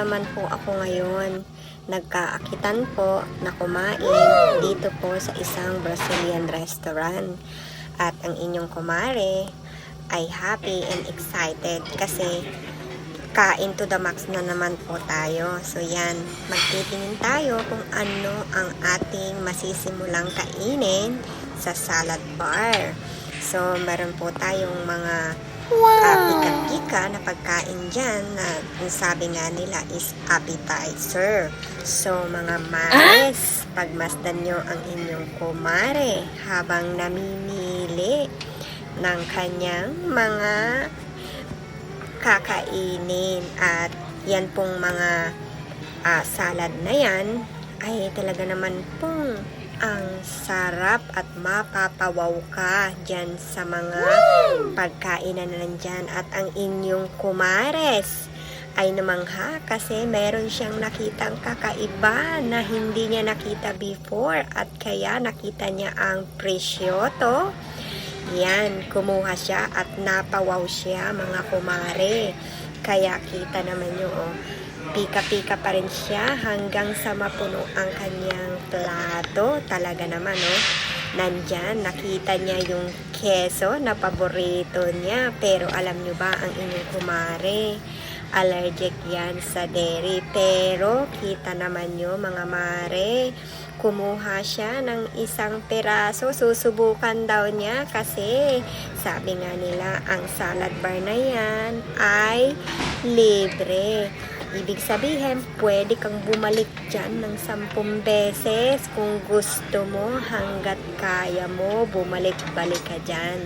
naman po ako ngayon. Nagkaakitan po na kumain dito po sa isang Brazilian restaurant. At ang inyong kumare ay happy and excited kasi kain to the max na naman po tayo. So yan, magtitingin tayo kung ano ang ating masisimulang kainin sa salad bar. So meron po tayong mga pika-pika na pagkain dyan na sabi nga nila is appetizer. So mga mares, pagmasdan nyo ang inyong kumare habang namimili ng kanyang mga kakainin. At yan pong mga salad na yan ay talaga naman pong ang sarap at mapapawaw ka dyan sa mga pagkainan na nandyan. At ang inyong kumares ay namangha kasi meron siyang nakitang kakaiba na hindi niya nakita before at kaya nakita niya ang presyo to. Yan, kumuha siya at napawaw siya mga kumare. Kaya kita naman nyo, pika-pika pa rin siya hanggang sa mapuno ang kanyang plato. Talaga naman, nandyan, nakita niya yung keso na paborito niya. Pero alam nyo ba, ang inyong kumare, allergic yan sa dairy. Pero kita naman nyo mga mare, kumuha siya ng isang peraso. Susubukan daw niya kasi sabi nga nila ang salad bar na yan ay libre. Ibig sabihin, pwede kang bumalik dyan ng 10 beses kung gusto mo, hanggat kaya mo, bumalik-balik ka dyan.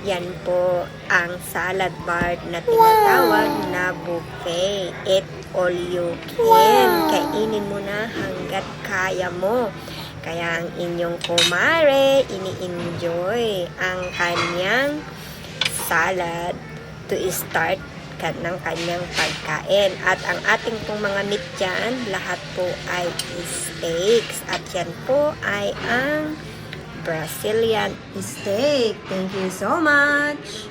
Yan po ang salad bar na tinatawag na buffet. Eat all you can. Kainin mo na hanggat kaya mo. Kaya ang inyong kumare, ini-enjoy ang kanyang salad to start ng kanyang pagkain. At ang ating pong mga meat dyan, lahat po ay steaks. At yan po ay ang Brazilian steak. Thank you so much!